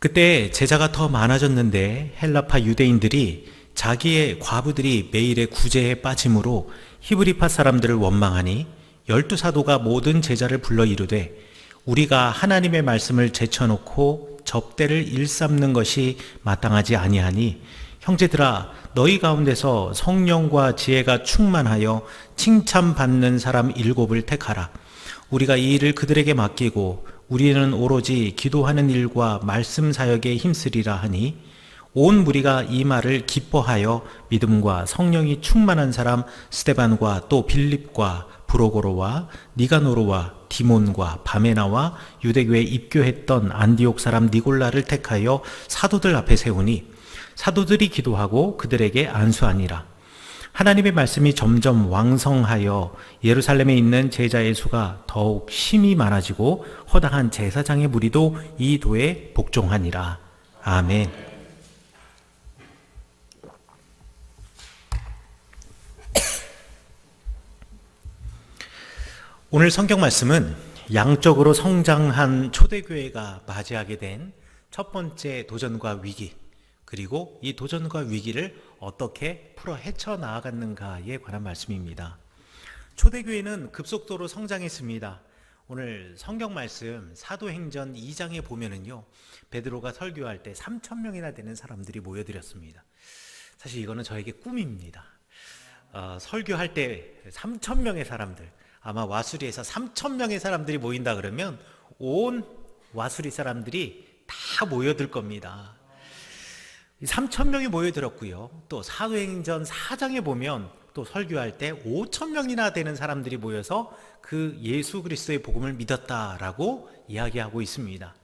그때 제자가 더 많아졌는데 헬라파 유대인들이 자기의 과부들이 매일의 구제에 빠짐으로 히브리파 사람들을 원망하니 12사도가 모든 제자를 불러 이르되 우리가 하나님의 말씀을 제쳐놓고 접대를 일삼는 것이 마땅하지 아니하니 형제들아 너희 가운데서 성령과 지혜가 충만하여 칭찬받는 사람 7을 택하라. 우리가 이 일을 그들에게 맡기고 우리는 오로지 기도하는 일과 말씀 사역에 힘쓰리라 하니 온 무리가 이 말을 기뻐하여 믿음과 성령이 충만한 사람 스데반과 또 빌립과 브로고로와 니가노로와 디몬과 바메나와 유대교에 입교했던 안디옥 사람 니골라를 택하여 사도들 앞에 세우니 사도들이 기도하고 그들에게 안수하니라. 하나님의 말씀이 점점 왕성하여 예루살렘에 있는 제자의 수가 더욱 심히 많아지고 허다한 제사장의 무리도 이 도에 복종하니라. 아멘. 오늘 성경 말씀은 양적으로 성장한 초대교회가 맞이하게 된 첫 번째 도전과 위기, 그리고 이 도전과 위기를 어떻게 풀어 헤쳐나가는가에 관한 말씀입니다. 초대교회는 급속도로 성장했습니다. 오늘 성경 말씀 사도행전 2장에 보면은요, 베드로가 설교할 때 3,000명이나 되는 사람들이 모여들었습니다. 사실 이거는 저에게 꿈입니다. 설교할 때 3,000명의 사람들, 아마 와수리에서 3,000명의 사람들이 모인다 그러면 온 와수리 사람들이 다 모여들 겁니다. 3,000명이 모여들었고요. 또 사도행전 4장에 보면 또 설교할 때 5,000명이나 되는 사람들이 모여서 그 예수 그리스도의 복음을 믿었다라고 이야기하고 있습니다.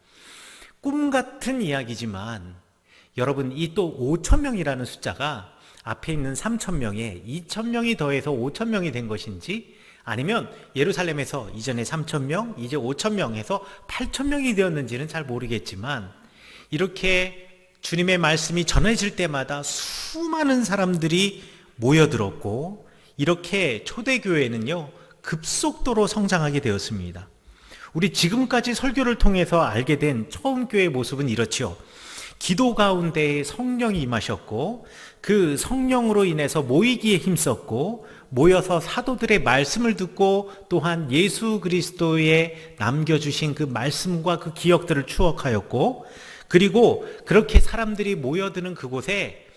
꿈 같은 이야기지만 여러분, 이 또 5,000명이라는 숫자가 앞에 있는 3,000명에 2,000명이 더해서 5,000명이 된 것인지, 아니면 예루살렘에서 이전에 3,000명, 이제 5,000명에서 8,000명이 되었는지는 잘 모르겠지만, 이렇게 주님의 말씀이 전해질 때마다 수많은 사람들이 모여들었고, 이렇게 초대교회는요 급속도로 성장하게 되었습니다. 우리 지금까지 설교를 통해서 알게 된 처음 교회의 모습은 이렇지요. 기도 가운데 성령이 임하셨고, 그 성령으로 인해서 모이기에 힘썼고, 모여서 사도들의 말씀을 듣고 또한 예수 그리스도의 남겨주신 그 말씀과 그 기억들을 추억하였고, 그리고 그렇게 사람들이 모여드는 그곳에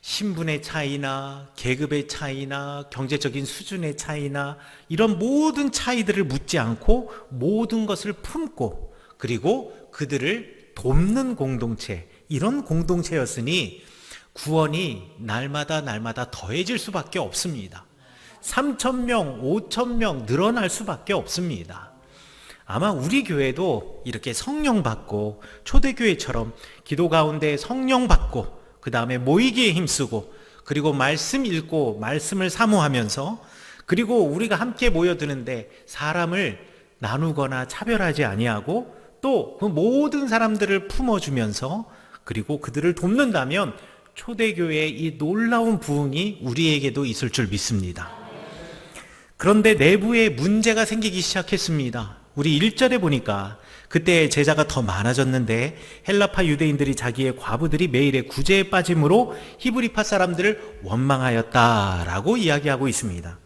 신분의 차이나 계급의 차이나 경제적인 수준의 차이나 이런 모든 차이들을 묻지 않고 모든 것을 품고, 그리고 그들을 돕는 공동체, 이런 공동체였으니 구원이 날마다 더해질 수밖에 없습니다. 3,000명, 5,000명 늘어날 수밖에 없습니다. 아마 우리 교회도 이렇게 성령 받고 초대교회처럼 기도 가운데 성령 받고 그 다음에 모이기에 힘쓰고, 그리고 말씀 읽고 말씀을 사모하면서, 그리고 우리가 함께 모여드는데 사람을 나누거나 차별하지 아니하고 또 그 모든 사람들을 품어주면서 그리고 그들을 돕는다면 초대교회의 이 놀라운 부흥이 우리에게도 있을 줄 믿습니다. 그런데 내부에 문제가 생기기 시작했습니다. 우리 1절에 보니까 그때 제자가 더 많아졌는데 헬라파 유대인들이 자기의 과부들이 매일의 구제에 빠짐으로 히브리파 사람들을 원망하였다라고 이야기하고 있습니다.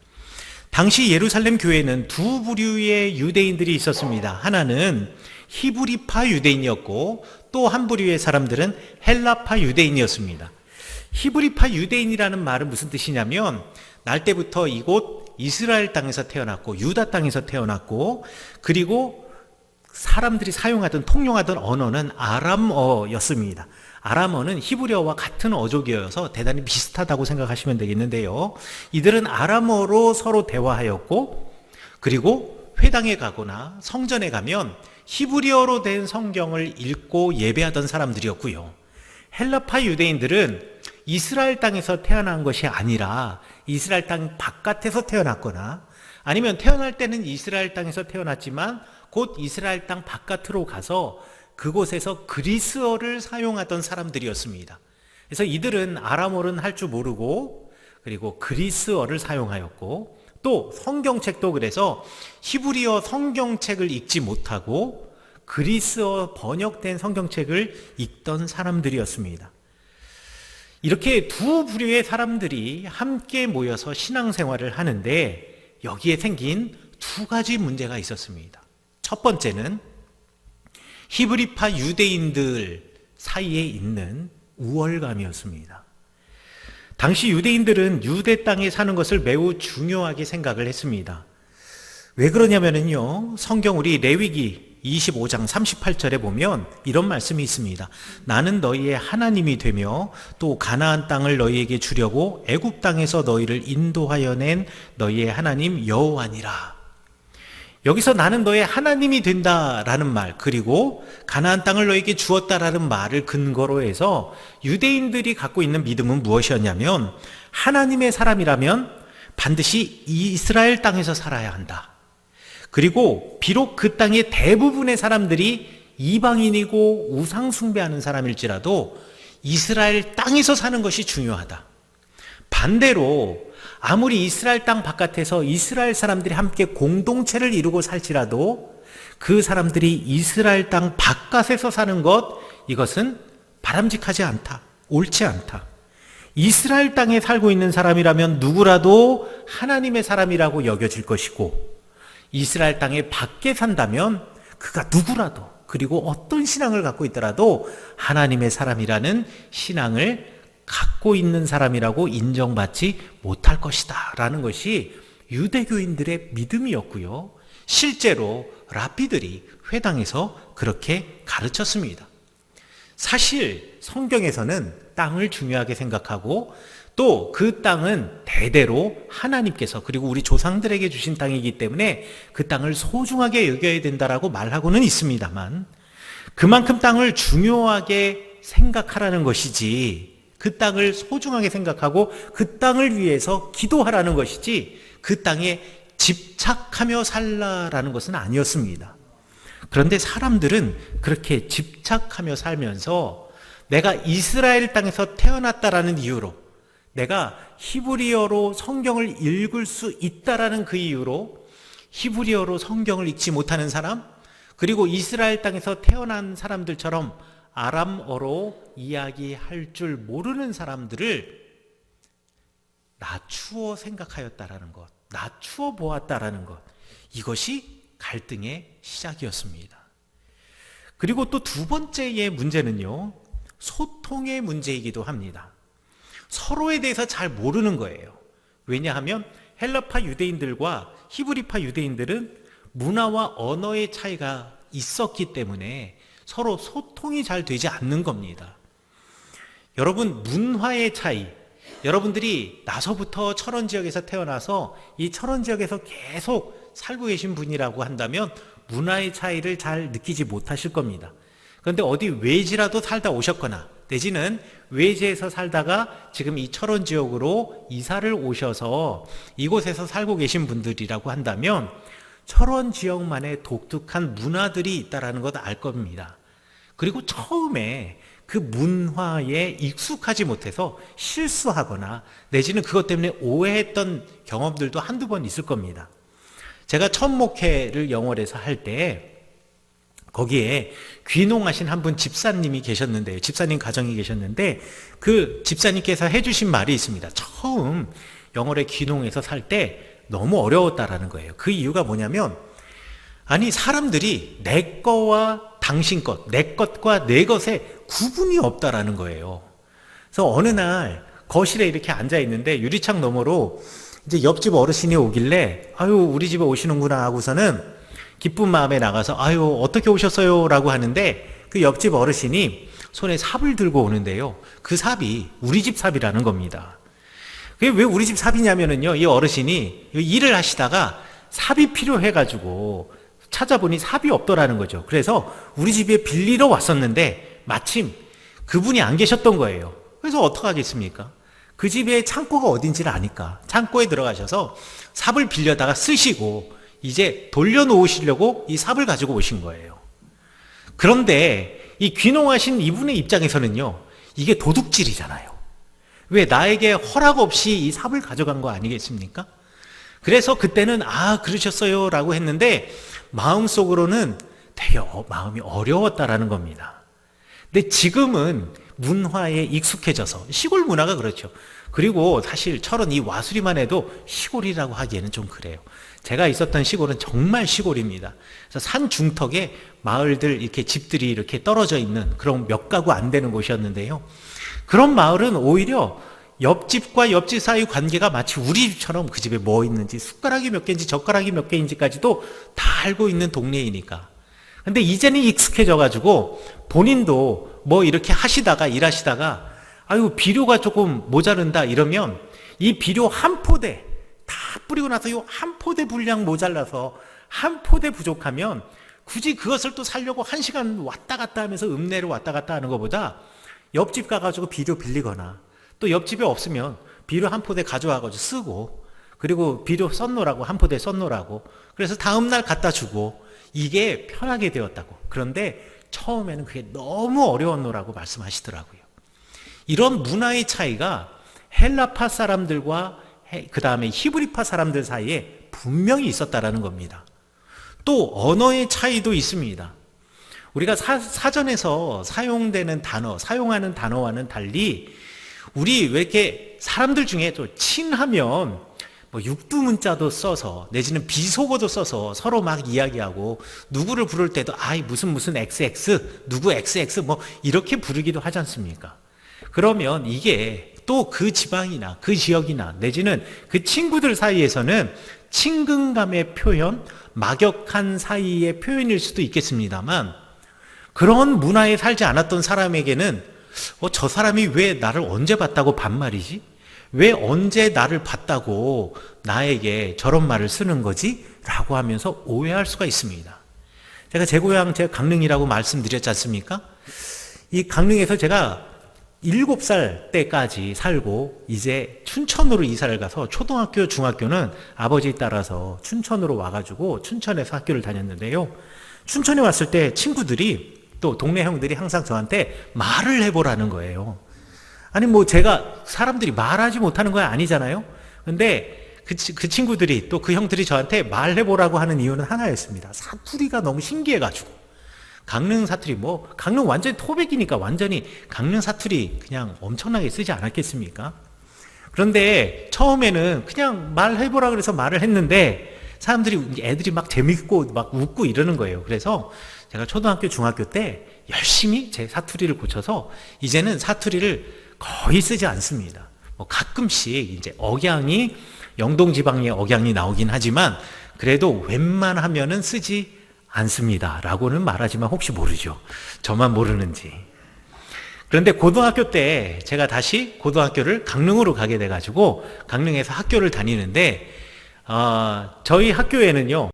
당시 예루살렘 교회는 두 부류의 유대인들이 있었습니다. 하나는 히브리파 유대인이었고 또 한 부류의 사람들은 헬라파 유대인이었습니다. 히브리파 유대인이라는 말은 무슨 뜻이냐면, 날 때부터 이곳 이스라엘 땅에서 태어났고 유다 땅에서 태어났고, 그리고 사람들이 사용하던 통용하던 언어는 아람어였습니다. 아람어는 히브리어와 같은 어족이어서 대단히 비슷하다고 생각하시면 되겠는데요, 이들은 아람어로 서로 대화하였고, 그리고 회당에 가거나 성전에 가면 히브리어로 된 성경을 읽고 예배하던 사람들이었고요. 헬라파 유대인들은 이스라엘 땅에서 태어난 것이 아니라 이스라엘 땅 바깥에서 태어났거나, 아니면 태어날 때는 이스라엘 땅에서 태어났지만 곧 이스라엘 땅 바깥으로 가서 그곳에서 그리스어를 사용하던 사람들이었습니다. 그래서 이들은 아람어는 할 줄 모르고, 그리고 그리스어를 사용하였고, 또 성경책도 그래서 히브리어 성경책을 읽지 못하고, 그리스어 번역된 성경책을 읽던 사람들이었습니다. 이렇게 두 부류의 사람들이 함께 모여서 신앙생활을 하는데 여기에 생긴 두 가지 문제가 있었습니다. 첫 번째는 히브리파 유대인들 사이에 있는 우월감이었습니다. 당시 유대인들은 유대 땅에 사는 것을 매우 중요하게 생각을 했습니다. 왜 그러냐면요, 성경 우리 레위기 25장 38절에 보면 이런 말씀이 있습니다. 나는 너희의 하나님이 되며 또 가나안 땅을 너희에게 주려고 애굽 땅에서 너희를 인도하여 낸 너희의 하나님 여호와니라. 여기서 나는 너의 하나님이 된다라는 말, 그리고 가나안 땅을 너에게 주었다라는 말을 근거로 해서 유대인들이 갖고 있는 믿음은 무엇이었냐면, 하나님의 사람이라면 반드시 이스라엘 땅에서 살아야 한다. 그리고 비록 그 땅의 대부분의 사람들이 이방인이고 우상 숭배하는 사람일지라도 이스라엘 땅에서 사는 것이 중요하다. 반대로 아무리 이스라엘 땅 바깥에서 이스라엘 사람들이 함께 공동체를 이루고 살지라도 그 사람들이 이스라엘 땅 바깥에서 사는 것, 이것은 바람직하지 않다. 옳지 않다. 이스라엘 땅에 살고 있는 사람이라면 누구라도 하나님의 사람이라고 여겨질 것이고, 이스라엘 땅에 밖에 산다면 그가 누구라도, 그리고 어떤 신앙을 갖고 있더라도 하나님의 사람이라는 신앙을 갖고 있는 사람이라고 인정받지 못할 것이다 라는 것이 유대교인들의 믿음이었고요, 실제로 랍비들이 회당에서 그렇게 가르쳤습니다. 사실 성경에서는 땅을 중요하게 생각하고 또 그 땅은 대대로 하나님께서, 그리고 우리 조상들에게 주신 땅이기 때문에 그 땅을 소중하게 여겨야 된다라고 말하고는 있습니다만, 그만큼 땅을 중요하게 생각하라는 것이지, 그 땅을 소중하게 생각하고 그 땅을 위해서 기도하라는 것이지, 그 땅에 집착하며 살라라는 것은 아니었습니다. 그런데 사람들은 그렇게 집착하며 살면서 내가 이스라엘 땅에서 태어났다라는 이유로, 내가 히브리어로 성경을 읽을 수 있다라는 그 이유로 히브리어로 성경을 읽지 못하는 사람, 그리고 이스라엘 땅에서 태어난 사람들처럼 아람어로 이야기할 줄 모르는 사람들을 낮추어 생각하였다라는 것, 낮추어 보았다라는 것, 이것이 갈등의 시작이었습니다. 그리고 또 두 번째의 문제는요, 소통의 문제이기도 합니다. 서로에 대해서 잘 모르는 거예요. 왜냐하면 헬라파 유대인들과 히브리파 유대인들은 문화와 언어의 차이가 있었기 때문에 서로 소통이 잘 되지 않는 겁니다. 여러분, 문화의 차이, 여러분들이 나서부터 철원 지역에서 태어나서 이 철원 지역에서 계속 살고 계신 분이라고 한다면 문화의 차이를 잘 느끼지 못하실 겁니다. 그런데 어디 외지라도 살다 오셨거나 내지는 외지에서 살다가 지금 이 철원 지역으로 이사를 오셔서 이곳에서 살고 계신 분들이라고 한다면 철원 지역만의 독특한 문화들이 있다는 것 알 겁니다. 그리고 처음에 그 문화에 익숙하지 못해서 실수하거나 내지는 그것 때문에 오해했던 경험들도 한두 번 있을 겁니다. 제가 첫 목회를 영월에서 할 때 거기에 귀농하신 한 분 집사님이 계셨는데요. 집사님 가정이 계셨는데 그 집사님께서 해주신 말이 있습니다. 처음 영월에 귀농해서 살 때 너무 어려웠다라는 거예요. 그 이유가 뭐냐면, 아니 사람들이 내 거와 당신 것, 내 것과 내 것에 구분이 없다라는 거예요. 그래서 어느 날 거실에 이렇게 앉아 있는데 유리창 너머로 이제 옆집 어르신이 오길래 아유 우리 집에 오시는구나 하고서는 기쁜 마음에 나가서 아유 어떻게 오셨어요? 라고 하는데 그 옆집 어르신이 손에 삽을 들고 오는데요. 그 삽이 우리 집 삽이라는 겁니다. 그게 왜 우리 집 삽이냐면은요, 이 어르신이 일을 하시다가 삽이 필요해가지고 찾아보니 삽이 없더라는 거죠. 그래서 우리 집에 빌리러 왔었는데 마침 그분이 안 계셨던 거예요. 그래서 어떡하겠습니까? 그 집에 창고가 어딘지를 아니까 창고에 들어가셔서 삽을 빌려다가 쓰시고 이제 돌려놓으시려고 이 삽을 가지고 오신 거예요. 그런데 이 귀농하신 이분의 입장에서는요, 이게 도둑질이잖아요. 왜 나에게 허락 없이 이 삽을 가져간 거 아니겠습니까? 그래서 그때는 아 그러셨어요 라고 했는데 마음속으로는 되게 마음이 어려웠다라는 겁니다. 근데 지금은 문화에 익숙해져서 시골 문화가 그렇죠. 그리고 사실 철원 이 와수리만 해도 시골이라고 하기에는 좀 그래요. 제가 있었던 시골은 정말 시골입니다. 그래서 산 중턱에 마을들 이렇게 집들이 이렇게 떨어져 있는 그런 몇 가구 안 되는 곳이었는데요. 그런 마을은 오히려 옆집과 옆집 사이 관계가 마치 우리 집처럼 그 집에 뭐 있는지 숟가락이 몇 개인지 젓가락이 몇 개인지까지도 다 알고 있는 동네이니까. 근데 이제는 익숙해져가지고 본인도 뭐 이렇게 하시다가 일하시다가 아유 비료가 조금 모자른다 이러면 이 비료 한 포대 다 뿌리고 나서 요 한 포대 분량 모자라서 한 포대 부족하면 굳이 그것을 또 살려고 1시간 왔다 갔다 하면서 읍내를 왔다 갔다 하는 것보다 옆집 가가지고 비료 빌리거나 또 옆집에 없으면 비료 한 포대 가져와가지고 쓰고 그리고 비료 썬노라고 한 포대 썬노라고 그래서 다음날 갖다 주고 이게 편하게 되었다고. 그런데 처음에는 그게 너무 어려웠노라고 말씀하시더라고요. 이런 문화의 차이가 헬라파 사람들과 그 다음에 히브리파 사람들 사이에 분명히 있었다라는 겁니다. 또 언어의 차이도 있습니다. 우리가 사전에서 사용되는 단어, 사용하는 단어와는 달리 우리 왜 이렇게 사람들 중에 또 친하면 뭐 육두문자도 써서 내지는 비속어도 써서 서로 막 이야기하고 누구를 부를 때도 아이 무슨 XX 누구 XX 뭐 이렇게 부르기도 하지 않습니까? 그러면 이게 또 그 지방이나 그 지역이나 내지는 그 친구들 사이에서는 친근감의 표현, 막역한 사이의 표현일 수도 있겠습니다만 그런 문화에 살지 않았던 사람에게는 저 사람이 왜 나를 언제 봤다고 반말이지? 왜 언제 나를 봤다고 나에게 저런 말을 쓰는 거지? 라고 하면서 오해할 수가 있습니다. 제 고향 제가 강릉이라고 말씀드렸지 않습니까? 이 강릉에서 제가 7살 때까지 살고 이제 춘천으로 이사를 가서 초등학교, 중학교는 아버지 따라서 춘천으로 와가지고 춘천에서 학교를 다녔는데요. 춘천에 왔을 때 친구들이 또 동네 형들이 항상 저한테 말을 해보라는 거예요. 아니 뭐 제가 사람들이 말하지 못하는 거 아니잖아요. 근데 그 친구들이 또 그 형들이 저한테 말해보라고 하는 이유는 하나였습니다. 사투리가 너무 신기해가지고. 강릉 사투리 뭐 강릉 완전히 토백이니까 완전히 강릉 사투리 그냥 엄청나게 쓰지 않았겠습니까? 그런데 처음에는 그냥 말해보라 그래서 말을 했는데 사람들이 애들이 막 재밌고 막 웃고 이러는 거예요. 그래서 제가 초등학교 중학교 때 열심히 제 사투리를 고쳐서 이제는 사투리를 거의 쓰지 않습니다. 뭐 가끔씩 이제 억양이 영동 지방의 억양이 나오긴 하지만 그래도 웬만하면은 쓰지 않습니다. 라고는 말하지만 혹시 모르죠. 저만 모르는지. 그런데 고등학교 때 제가 다시 고등학교를 강릉으로 가게 돼가지고 강릉에서 학교를 다니는데 저희 학교에는요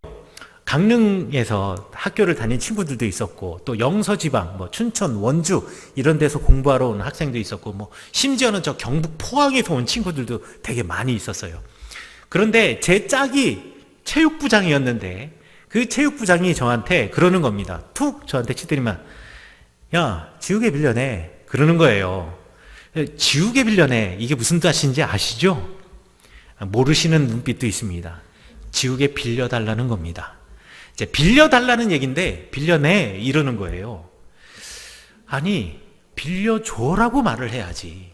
강릉에서 학교를 다닌 친구들도 있었고 또 영서지방 뭐 춘천 원주 이런 데서 공부하러 온 학생도 있었고 뭐 심지어는 저 경북 포항에서 온 친구들도 되게 많이 있었어요. 그런데 제 짝이 체육부장이었는데 그 체육부장이 저한테 그러는 겁니다. 툭 저한테 치더니만 야 지우개 빌려내 그러는 거예요. 지우개 빌려내 이게 무슨 뜻인지 아시죠? 모르시는 눈빛도 있습니다. 지우개 빌려달라는 겁니다. 이제 빌려달라는 얘기인데 빌려내 이러는 거예요. 아니 빌려줘라고 말을 해야지.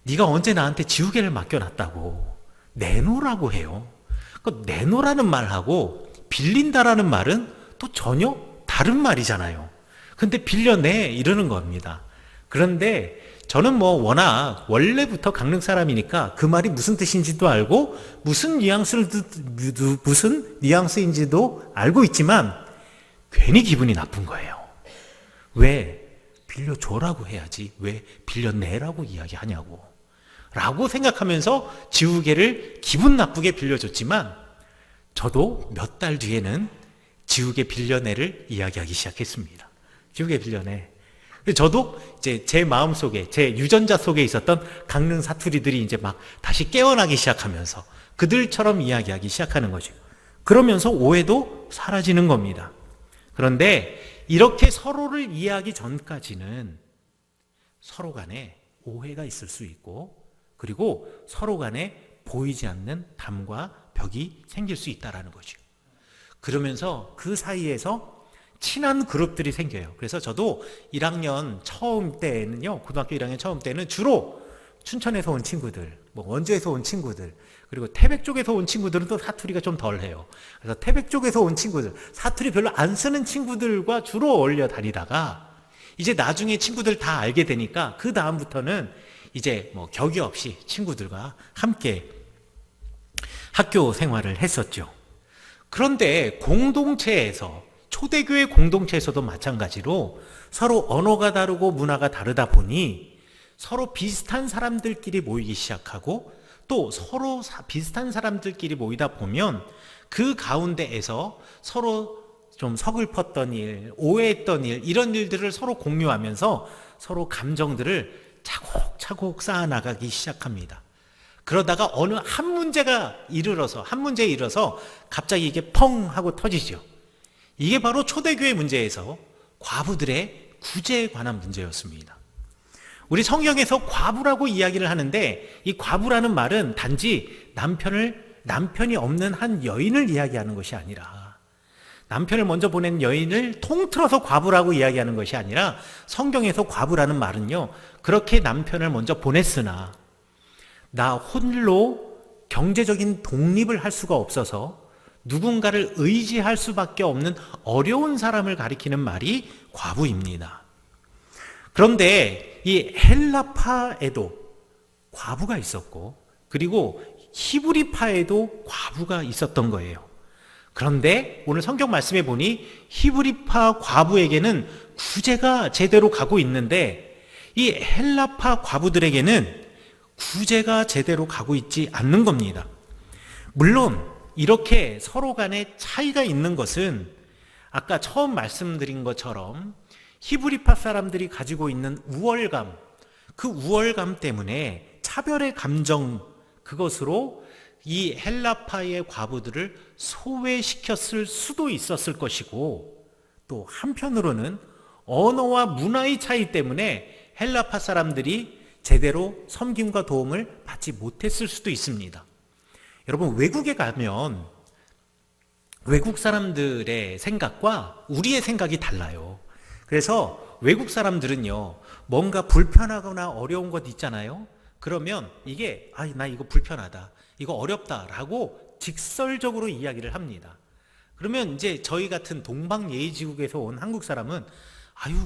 네가 언제 나한테 지우개를 맡겨놨다고 내놓으라고 해요. 그 내놓으라는 말하고 빌린다라는 말은 또 전혀 다른 말이잖아요. 근데 빌려내 이러는 겁니다. 그런데 저는 뭐 워낙 원래부터 강릉 사람이니까 그 말이 무슨 뜻인지도 알고 무슨 뉘앙스인지도 알고 있지만 괜히 기분이 나쁜 거예요. 왜 빌려줘라고 해야지 왜 빌려내라고 이야기하냐고 라고 생각하면서 지우개를 기분 나쁘게 빌려줬지만 저도 몇 달 뒤에는 지우개 빌려내를 이야기하기 시작했습니다. 지우개 빌려내. 저도 이제 제 마음속에, 제 유전자 속에 있었던 강릉 사투리들이 이제 막 다시 깨어나기 시작하면서 그들처럼 이야기하기 시작하는 거죠. 그러면서 오해도 사라지는 겁니다. 그런데 이렇게 서로를 이해하기 전까지는 서로 간에 오해가 있을 수 있고 그리고 서로 간에 보이지 않는 담과 벽이 생길 수 있다는 거죠. 그러면서 그 사이에서 친한 그룹들이 생겨요. 그래서 저도 1학년 처음 때는요, 고등학교 1학년 처음 때는 주로 춘천에서 온 친구들, 뭐 원주에서 온 친구들, 그리고 태백 쪽에서 온 친구들은 또 사투리가 좀 덜해요. 그래서 태백 쪽에서 온 친구들, 사투리 별로 안 쓰는 친구들과 주로 어울려 다니다가 이제 나중에 친구들 다 알게 되니까 그 다음부터는 이제 뭐 격이 없이 친구들과 함께 학교 생활을 했었죠. 그런데 공동체에서, 초대교회 공동체에서도 마찬가지로 서로 언어가 다르고 문화가 다르다 보니 서로 비슷한 사람들끼리 모이기 시작하고, 또 서로 비슷한 사람들끼리 모이다 보면 그 가운데에서 서로 좀 서글펐던 일, 오해했던 일, 이런 일들을 서로 공유하면서 서로 감정들을 차곡차곡 쌓아나가기 시작합니다. 그러다가 어느 한 문제에 이르러서 갑자기 이게 펑 하고 터지죠. 이게 바로 초대교회 문제에서 과부들의 구제에 관한 문제였습니다. 우리 성경에서 과부라고 이야기를 하는데, 이 과부라는 말은 단지 남편이 없는 한 여인을 이야기하는 것이 아니라, 남편을 먼저 보낸 여인을 통틀어서 과부라고 이야기하는 것이 아니라, 성경에서 과부라는 말은요, 그렇게 남편을 먼저 보냈으나 나 홀로 경제적인 독립을 할 수가 없어서 누군가를 의지할 수밖에 없는 어려운 사람을 가리키는 말이 과부입니다. 그런데 이 헬라파에도 과부가 있었고, 그리고 히브리파에도 과부가 있었던 거예요. 그런데 오늘 성경 말씀에 보니 히브리파 과부에게는 구제가 제대로 가고 있는데, 이 헬라파 과부들에게는 구제가 제대로 가고 있지 않는 겁니다. 물론 이렇게 서로 간에 차이가 있는 것은 아까 처음 말씀드린 것처럼 히브리파 사람들이 가지고 있는 우월감, 그 우월감 때문에 차별의 감정, 그것으로 이 헬라파의 과부들을 소외시켰을 수도 있었을 것이고, 또 한편으로는 언어와 문화의 차이 때문에 헬라파 사람들이 제대로 섬김과 도움을 받지 못했을 수도 있습니다. 여러분, 외국에 가면 외국 사람들의 생각과 우리의 생각이 달라요. 그래서 외국 사람들은요, 뭔가 불편하거나 어려운 것 있잖아요. 그러면 이게 나 이거 불편하다, 이거 어렵다라고 직설적으로 이야기를 합니다. 그러면 이제 저희 같은 동방예의지국에서 온 한국 사람은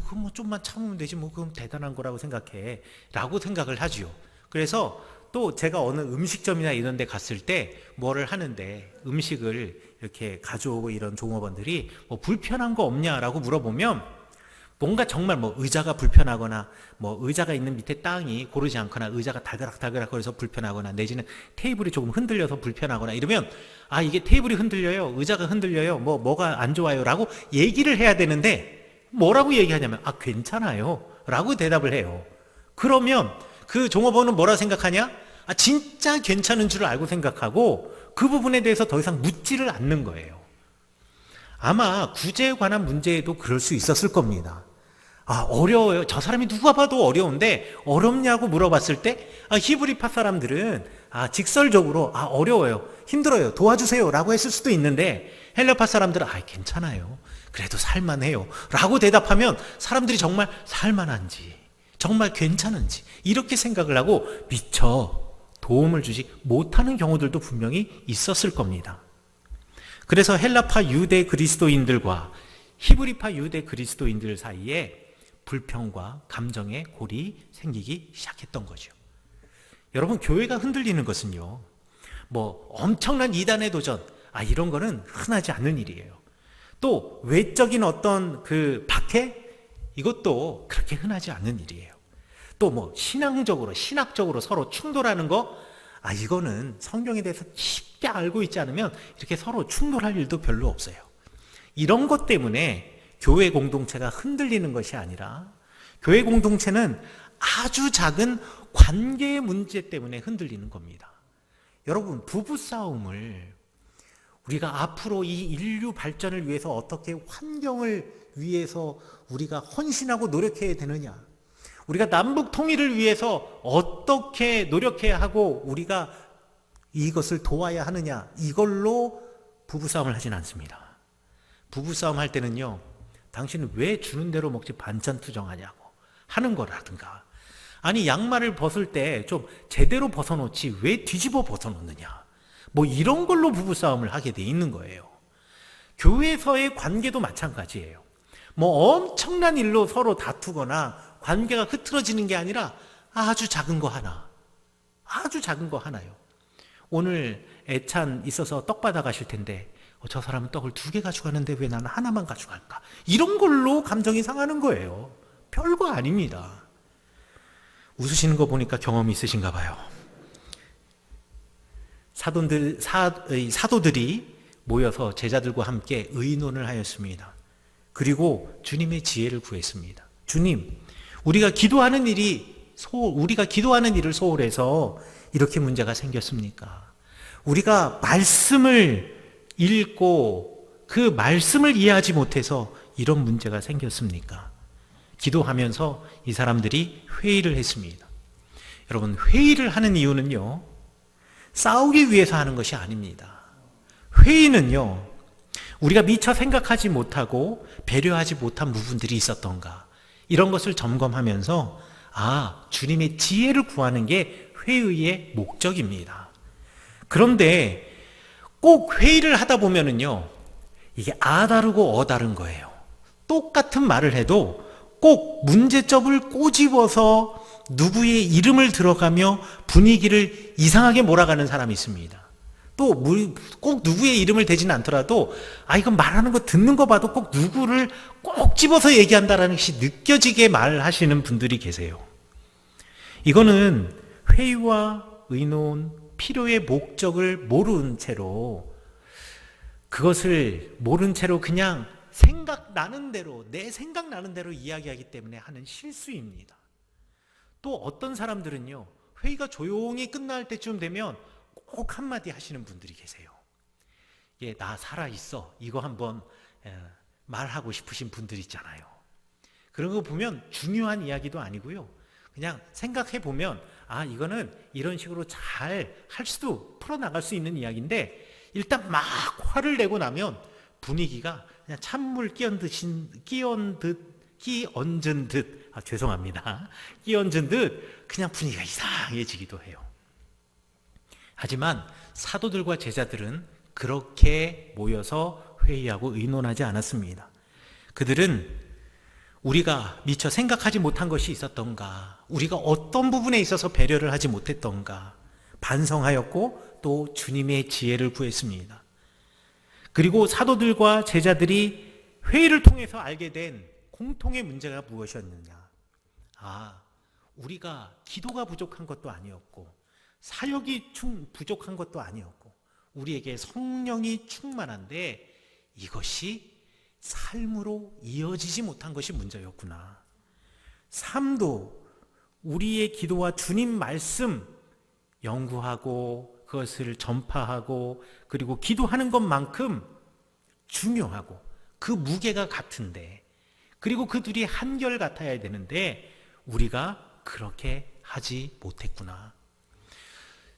그거 뭐 좀만 참으면 되지, 뭐 그럼 대단한 거라고 생각해 라고 생각을 하지요. 그래서 또 제가 어느 음식점이나 이런 데 갔을 때 뭐를 하는데, 음식을 이렇게 가져오고 이런 종업원들이 뭐 불편한 거 없냐라고 물어보면, 뭔가 정말 뭐 의자가 불편하거나, 뭐 의자가 있는 밑에 땅이 고르지 않거나, 의자가 달그락달그락 거려서 불편하거나, 내지는 테이블이 조금 흔들려서 불편하거나 이러면, 이게 테이블이 흔들려요, 의자가 흔들려요, 뭐가 안 좋아요 라고 얘기를 해야 되는데, 뭐라고 얘기하냐면 괜찮아요 라고 대답을 해요. 그러면 그 종업원은 뭐라 생각하냐? 진짜 괜찮은 줄 알고 생각하고 그 부분에 대해서 더 이상 묻지를 않는 거예요. 아마 구제에 관한 문제에도 그럴 수 있었을 겁니다. 어려워요, 저 사람이 누가 봐도 어려운데 어렵냐고 물어봤을 때 히브리파 사람들은 직설적으로 어려워요, 힘들어요, 도와주세요 라고 했을 수도 있는데, 헬라파 사람들은 괜찮아요, 그래도 살만해요 라고 대답하면 사람들이 정말 살만한지, 정말 괜찮은지 이렇게 생각을 하고 미처 도움을 주지 못하는 경우들도 분명히 있었을 겁니다. 그래서 헬라파 유대 그리스도인들과 히브리파 유대 그리스도인들 사이에 불평과 감정의 골이 생기기 시작했던 거죠. 여러분, 교회가 흔들리는 것은요, 뭐 엄청난 이단의 도전, 이런 거는 흔하지 않은 일이에요. 또 외적인 어떤 그 박해, 이것도 그렇게 흔하지 않은 일이에요. 또 뭐 신학적으로 서로 충돌하는 거, 이거는 성경에 대해서 깊게 알고 있지 않으면 이렇게 서로 충돌할 일도 별로 없어요. 이런 것 때문에 교회 공동체가 흔들리는 것이 아니라, 교회 공동체는 아주 작은 관계의 문제 때문에 흔들리는 겁니다. 여러분, 부부싸움을 우리가 앞으로 이 인류 발전을 위해서 어떻게 환경을 위해서 우리가 헌신하고 노력해야 되느냐, 우리가 남북 통일을 위해서 어떻게 노력해야 하고 우리가 이것을 도와야 하느냐, 이걸로 부부싸움을 하진 않습니다. 부부싸움 할 때는요, 당신은 왜 주는 대로 먹지 반찬 투정하냐고 하는 거라든가, 아니 양말을 벗을 때 좀 제대로 벗어놓지 왜 뒤집어 벗어놓느냐, 뭐 이런 걸로 부부싸움을 하게 돼 있는 거예요. 교회에서의 관계도 마찬가지예요. 뭐 엄청난 일로 서로 다투거나 관계가 흐트러지는 게 아니라 아주 작은 거 하나, 아주 작은 거 하나요. 오늘 애찬 있어서 떡 받아 가실 텐데 저 사람은 떡을 2개 가져가는데 왜 나는 하나만 가져갈까, 이런 걸로 감정이 상하는 거예요. 별거 아닙니다. 웃으시는 거 보니까 경험이 있으신가 봐요. 사도들이 모여서 제자들과 함께 의논을 하였습니다. 그리고 주님의 지혜를 구했습니다. 주님, 우리가 기도하는 일을 소홀해서 이렇게 문제가 생겼습니까? 우리가 말씀을 읽고 그 말씀을 이해하지 못해서 이런 문제가 생겼습니까? 기도하면서 이 사람들이 회의를 했습니다. 여러분, 회의를 하는 이유는요, 싸우기 위해서 하는 것이 아닙니다. 회의는요, 우리가 미처 생각하지 못하고 배려하지 못한 부분들이 있었던가, 이런 것을 점검하면서 주님의 지혜를 구하는 게 회의의 목적입니다. 그런데 꼭 회의를 하다 보면은요, 이게 다르고 다른 거예요. 똑같은 말을 해도 꼭 문제점을 꼬집어서 누구의 이름을 들어가며 분위기를 이상하게 몰아가는 사람이 있습니다. 또 꼭 누구의 이름을 대지는 않더라도 이건 말하는 거 듣는 거 봐도 꼭 누구를 꼭 집어서 얘기한다라는 것이 느껴지게 말하시는 분들이 계세요. 이거는 회의와 의논, 필요의 목적을 모른 채로, 그것을 모른 채로 그냥 내 생각나는 대로 이야기하기 때문에 하는 실수입니다. 또 어떤 사람들은요, 회의가 조용히 끝날 때쯤 되면 꼭 한마디 하시는 분들이 계세요. 나 살아있어, 이거 한번 말하고 싶으신 분들 있잖아요. 그런 거 보면 중요한 이야기도 아니고요, 그냥 생각해 보면 이거는 이런 식으로 잘 할 수도, 풀어나갈 수 있는 이야기인데, 일단 막 화를 내고 나면 분위기가 그냥 찬물 끼얹은 듯 그냥 분위기가 이상해지기도 해요. 하지만 사도들과 제자들은 그렇게 모여서 회의하고 의논하지 않았습니다. 그들은 우리가 미처 생각하지 못한 것이 있었던가, 우리가 어떤 부분에 있어서 배려를 하지 못했던가 반성하였고, 또 주님의 지혜를 구했습니다. 그리고 사도들과 제자들이 회의를 통해서 알게 된 공통의 문제가 무엇이었느냐, 우리가 기도가 부족한 것도 아니었고 사역이 부족한 것도 아니었고 우리에게 성령이 충만한데 이것이 삶으로 이어지지 못한 것이 문제였구나. 삶도 우리의 기도와 주님 말씀 연구하고 그것을 전파하고 그리고 기도하는 것만큼 중요하고 그 무게가 같은데, 그리고 그 둘이 한결 같아야 되는데 우리가 그렇게 하지 못했구나.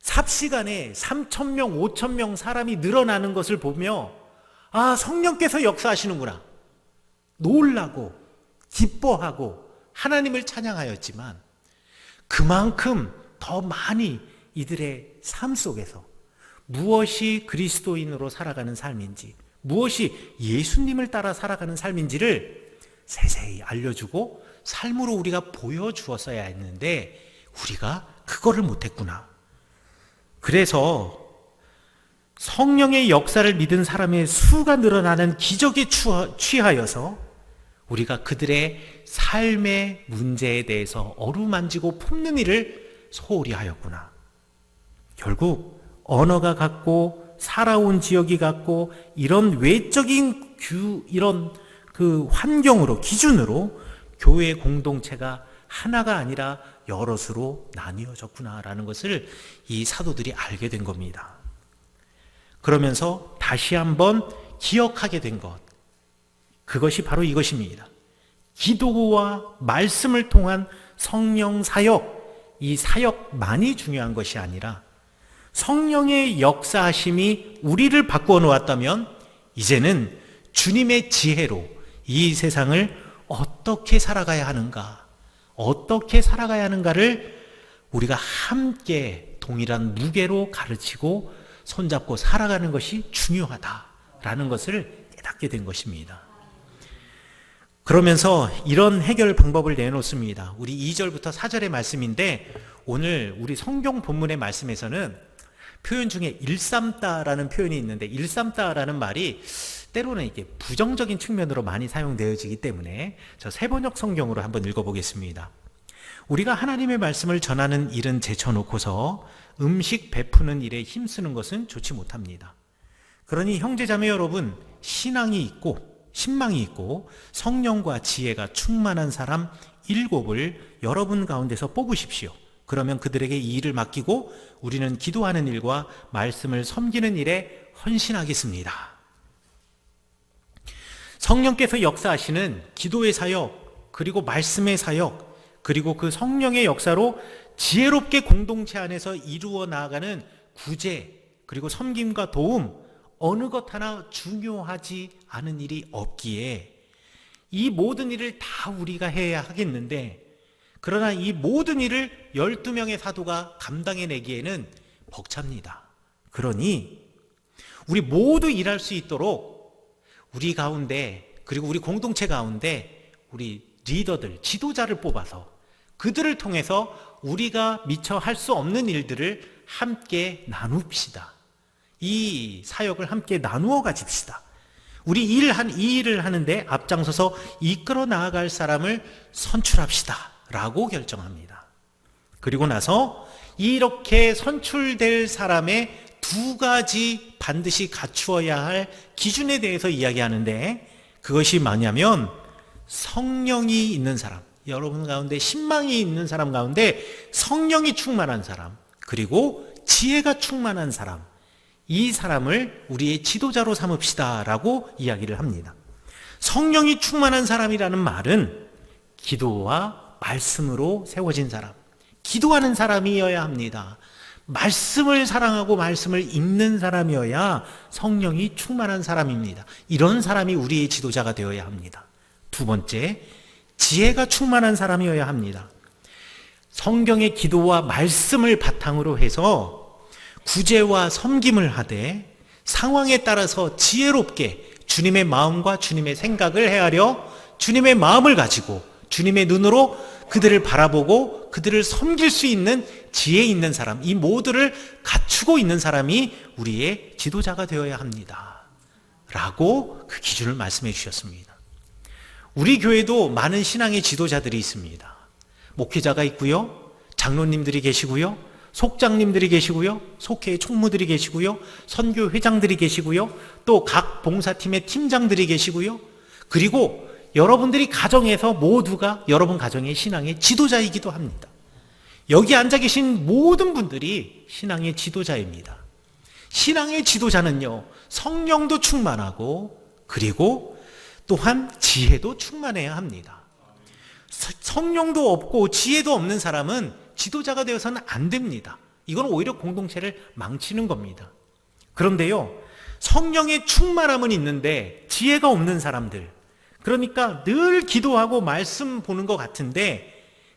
삽시간에 3,000명, 5,000명 사람이 늘어나는 것을 보며 성령께서 역사하시는구나 놀라고 기뻐하고 하나님을 찬양하였지만, 그만큼 더 많이 이들의 삶 속에서 무엇이 그리스도인으로 살아가는 삶인지, 무엇이 예수님을 따라 살아가는 삶인지를 세세히 알려주고 삶으로 우리가 보여주었어야 했는데 우리가 그거를 못했구나. 그래서 성령의 역사를 믿은 사람의 수가 늘어나는 기적에 취하여서 우리가 그들의 삶의 문제에 대해서 어루만지고 품는 일을 소홀히 하였구나. 결국 언어가 같고 살아온 지역이 같고 이런 외적인 이런 그 환경으로, 기준으로 교회 공동체가 하나가 아니라 여럿으로 나뉘어졌구나라는 것을 이 사도들이 알게 된 겁니다. 그러면서 다시 한번 기억하게 된 것, 그것이 바로 이것입니다. 기도와 말씀을 통한 성령 사역, 이 사역만이 중요한 것이 아니라 성령의 역사하심이 우리를 바꾸어 놓았다면 이제는 주님의 지혜로 이 세상을 어떻게 살아가야 하는가, 어떻게 살아가야 하는가를 우리가 함께 동일한 무게로 가르치고 손잡고 살아가는 것이 중요하다라는 것을 깨닫게 된 것입니다. 그러면서 이런 해결 방법을 내놓습니다. 우리 2절부터 4절의 말씀인데, 오늘 우리 성경 본문의 말씀에서는 표현 중에 일삼다라는 표현이 있는데, 일삼다라는 말이 때로는 이게 부정적인 측면으로 많이 사용되어지기 때문에 저 세번역 성경으로 한번 읽어보겠습니다. 우리가 하나님의 말씀을 전하는 일은 제쳐놓고서 음식 베푸는 일에 힘쓰는 것은 좋지 못합니다. 그러니 형제자매 여러분, 신앙이 있고 신망이 있고 성령과 지혜가 충만한 사람 7을 여러분 가운데서 뽑으십시오. 그러면 그들에게 이 일을 맡기고 우리는 기도하는 일과 말씀을 섬기는 일에 헌신하겠습니다. 성령께서 역사하시는 기도의 사역, 그리고 말씀의 사역, 그리고 그 성령의 역사로 지혜롭게 공동체 안에서 이루어 나아가는 구제, 그리고 섬김과 도움, 어느 것 하나 중요하지 않은 일이 없기에 이 모든 일을 다 우리가 해야 하겠는데, 그러나 이 모든 일을 12명의 사도가 감당해내기에는 벅찹니다. 그러니 우리 모두 일할 수 있도록 우리 가운데, 그리고 우리 공동체 가운데 우리 리더들, 지도자를 뽑아서 그들을 통해서 우리가 미처 할 수 없는 일들을 함께 나눕시다. 이 사역을 함께 나누어 가집시다. 우리 이 일을 하는데 앞장서서 이끌어 나아갈 사람을 선출합시다 라고 결정합니다. 그리고 나서 이렇게 선출될 사람의 2가지 반드시 갖추어야 할 기준에 대해서 이야기하는데, 그것이 뭐냐면 성령이 있는 사람, 여러분 가운데 신망이 있는 사람 가운데 성령이 충만한 사람, 그리고 지혜가 충만한 사람, 이 사람을 우리의 지도자로 삼읍시다 라고 이야기를 합니다. 성령이 충만한 사람이라는 말은 기도와 말씀으로 세워진 사람, 기도하는 사람이어야 합니다. 말씀을 사랑하고 말씀을 읽는 사람이어야 성령이 충만한 사람입니다. 이런 사람이 우리의 지도자가 되어야 합니다. 2번째, 지혜가 충만한 사람이어야 합니다. 성경의 기도와 말씀을 바탕으로 해서 구제와 섬김을 하되 상황에 따라서 지혜롭게 주님의 마음과 주님의 생각을 헤아려 주님의 마음을 가지고 주님의 눈으로 그들을 바라보고 그들을 섬길 수 있는 지혜 있는 사람, 이 모두를 갖추고 있는 사람이 우리의 지도자가 되어야 합니다 라고 그 기준을 말씀해 주셨습니다. 우리 교회도 많은 신앙의 지도자들이 있습니다. 목회자가 있고요, 장로님들이 계시고요, 속장님들이 계시고요, 속회의 총무들이 계시고요, 선교 회장들이 계시고요, 또 각 봉사팀의 팀장들이 계시고요, 그리고 여러분들이 가정에서 모두가 여러분 가정의 신앙의 지도자이기도 합니다. 여기 앉아 계신 모든 분들이 신앙의 지도자입니다. 신앙의 지도자는요, 성령도 충만하고 그리고 또한 지혜도 충만해야 합니다. 성령도 없고 지혜도 없는 사람은 지도자가 되어서는 안 됩니다. 이건 오히려 공동체를 망치는 겁니다. 그런데요, 성령의 충만함은 있는데 지혜가 없는 사람들, 그러니까 늘 기도하고 말씀 보는 것 같은데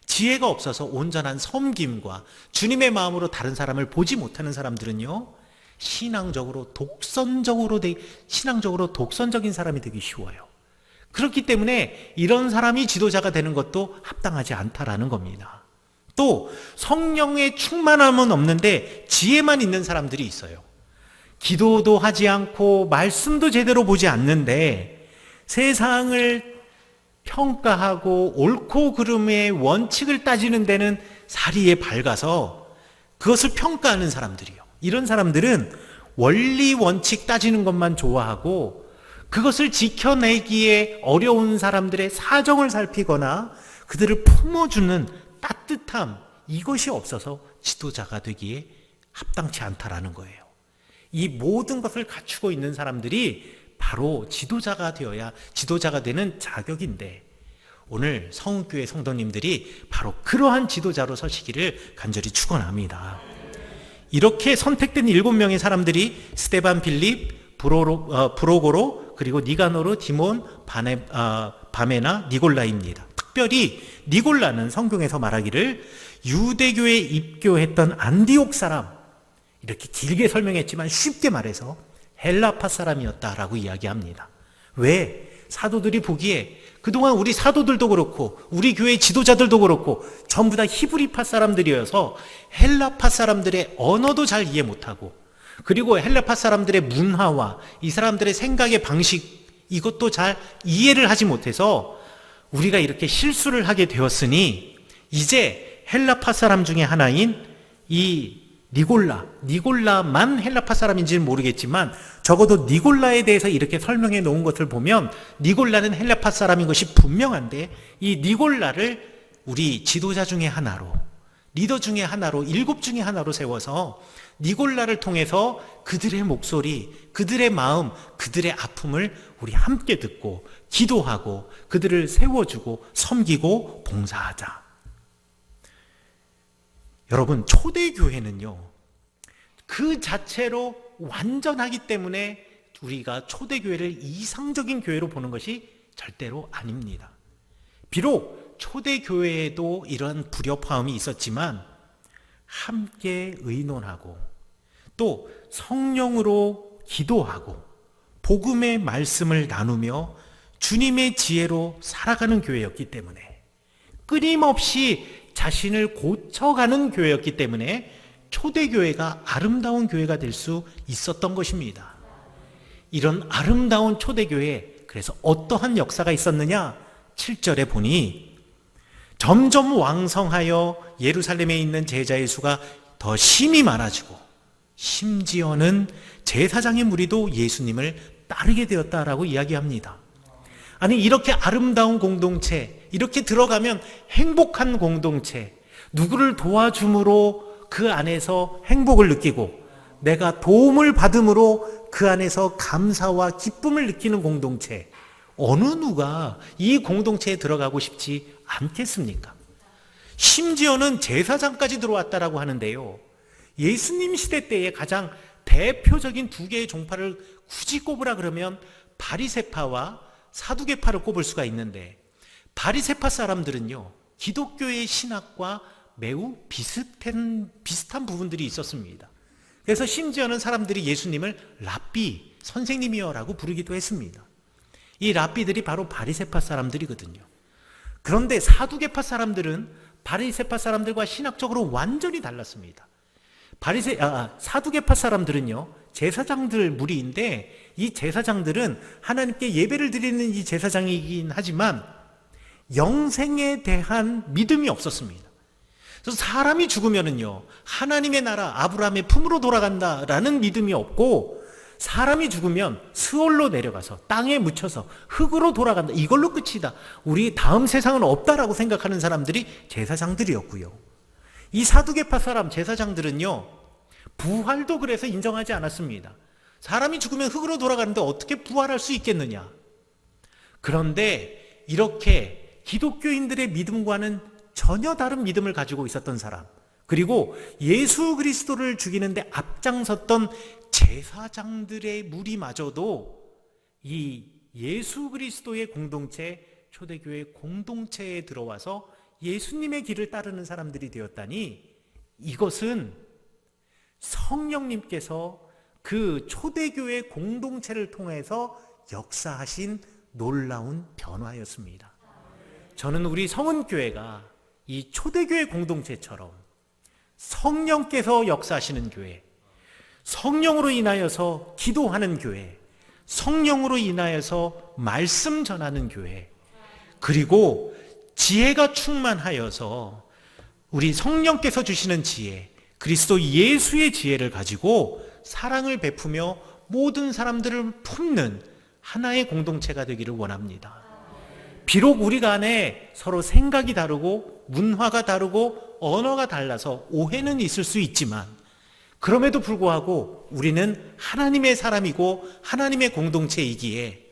지혜가 없어서 온전한 섬김과 주님의 마음으로 다른 사람을 보지 못하는 사람들은요, 신앙적으로 독선적인 사람이 되기 쉬워요. 그렇기 때문에 이런 사람이 지도자가 되는 것도 합당하지 않다라는 겁니다. 또 성령의 충만함은 없는데 지혜만 있는 사람들이 있어요. 기도도 하지 않고 말씀도 제대로 보지 않는데 세상을 평가하고 옳고 그름의 원칙을 따지는 데는 사리에 밝아서 그것을 평가하는 사람들이요. 이런 사람들은 원리 원칙 따지는 것만 좋아하고 그것을 지켜내기에 어려운 사람들의 사정을 살피거나 그들을 품어주는 따뜻함, 이것이 없어서 지도자가 되기에 합당치 않다라는 거예요. 이 모든 것을 갖추고 있는 사람들이 바로 지도자가 되어야 지도자가 되는 자격인데, 오늘 성교회 성도님들이 바로 그러한 지도자로 서시기를 간절히 축원합니다. 이렇게 선택된 7명의 사람들이 스데반, 빌립, 브로고로, 그리고 니가노르, 디몬, 바메나, 니골라입니다. 특별히 니골라는 성경에서 말하기를 유대교에 입교했던 안디옥 사람, 이렇게 길게 설명했지만 쉽게 말해서 헬라파 사람이었다라고 이야기합니다. 왜? 사도들이 보기에 그동안 우리 사도들도 그렇고 우리 교회 지도자들도 그렇고 전부 다 히브리파 사람들이어서 헬라파 사람들의 언어도 잘 이해 못하고, 그리고 헬라파 사람들의 문화와 이 사람들의 생각의 방식, 이것도 잘 이해를 하지 못해서 우리가 이렇게 실수를 하게 되었으니 이제 헬라파 사람 중에 하나인 이 니골라만 헬라파 사람인지는 모르겠지만 적어도 니골라에 대해서 이렇게 설명해 놓은 것을 보면 니골라는 헬라파 사람인 것이 분명한데, 이 니골라를 우리 지도자 중에 하나로, 리더 중에 하나로, 7 중에 하나로 세워서 니골라를 통해서 그들의 목소리, 그들의 마음, 그들의 아픔을 우리 함께 듣고 기도하고 그들을 세워주고 섬기고 봉사하자. 여러분, 초대교회는요, 그 자체로 완전하기 때문에 우리가 초대교회를 이상적인 교회로 보는 것이 절대로 아닙니다. 비록 초대교회에도 이런 불협화음이 있었지만 함께 의논하고 또 성령으로 기도하고 복음의 말씀을 나누며 주님의 지혜로 살아가는 교회였기 때문에, 끊임없이 자신을 고쳐가는 교회였기 때문에 초대교회가 아름다운 교회가 될 수 있었던 것입니다. 이런 아름다운 초대교회에 그래서 어떠한 역사가 있었느냐? 7절에 보니 점점 왕성하여 예루살렘에 있는 제자의 수가 더 심히 많아지고 심지어는 제사장의 무리도 예수님을 따르게 되었다라고 이야기합니다. 아니, 이렇게 아름다운 공동체, 이렇게 들어가면 행복한 공동체, 누구를 도와줌으로 그 안에서 행복을 느끼고 내가 도움을 받음으로 그 안에서 감사와 기쁨을 느끼는 공동체, 어느 누가 이 공동체에 들어가고 싶지 않겠습니까? 심지어는 제사장까지 들어왔다라고 하는데요, 예수님 시대 때의 가장 대표적인 2개의 종파를 굳이 꼽으라 그러면 바리새파와 사두개파를 꼽을 수가 있는데, 바리새파 사람들은요, 기독교의 신학과 매우 비슷한 부분들이 있었습니다. 그래서 심지어는 사람들이 예수님을 랍비, 선생님이여라고 부르기도 했습니다. 이 랍비들이 바로 바리새파 사람들이거든요. 그런데 사두개파 사람들은 바리새파 사람들과 신학적으로 완전히 달랐습니다. 사두개파 사람들은요, 제사장들 무리인데 이 제사장들은 하나님께 예배를 드리는 이 제사장이긴 하지만 영생에 대한 믿음이 없었습니다. 그래서 사람이 죽으면은요, 하나님의 나라 아브라함의 품으로 돌아간다라는 믿음이 없고, 사람이 죽으면 스올로 내려가서 땅에 묻혀서 흙으로 돌아간다, 이걸로 끝이다, 우리 다음 세상은 없다라고 생각하는 사람들이 제사장들이었고요. 이 사두개파 사람 제사장들은요, 부활도 그래서 인정하지 않았습니다. 사람이 죽으면 흙으로 돌아가는데 어떻게 부활할 수 있겠느냐. 그런데 이렇게 기독교인들의 믿음과는 전혀 다른 믿음을 가지고 있었던 사람, 그리고 예수 그리스도를 죽이는데 앞장섰던 제사장들의 무리마저도 이 예수 그리스도의 공동체, 초대교회 공동체에 들어와서 예수님의 길을 따르는 사람들이 되었다니, 이것은 성령님께서 그 초대교회 공동체를 통해서 역사하신 놀라운 변화였습니다. 저는 우리 성은교회가 이 초대교회 공동체처럼 성령께서 역사하시는 교회, 성령으로 인하여서 기도하는 교회, 성령으로 인하여서 말씀 전하는 교회, 그리고 지혜가 충만하여서 우리 성령께서 주시는 지혜, 그리스도 예수의 지혜를 가지고 사랑을 베푸며 모든 사람들을 품는 하나의 공동체가 되기를 원합니다. 비록 우리가 안에 서로 생각이 다르고 문화가 다르고 언어가 달라서 오해는 있을 수 있지만, 그럼에도 불구하고 우리는 하나님의 사람이고 하나님의 공동체이기에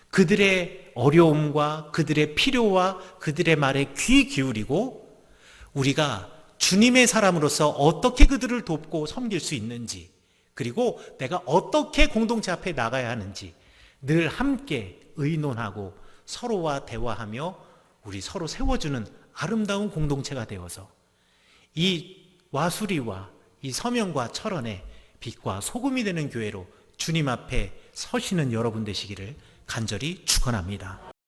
그들의 어려움과 그들의 필요와 그들의 말에 귀 기울이고, 우리가 주님의 사람으로서 어떻게 그들을 돕고 섬길 수 있는지, 그리고 내가 어떻게 공동체 앞에 나가야 하는지, 늘 함께 의논하고 서로와 대화하며 우리 서로 세워주는 아름다운 공동체가 되어서 이 와수리와 이 서명과 철원의 빛과 소금이 되는 교회로 주님 앞에 서시는 여러분 되시기를 간절히 축원합니다.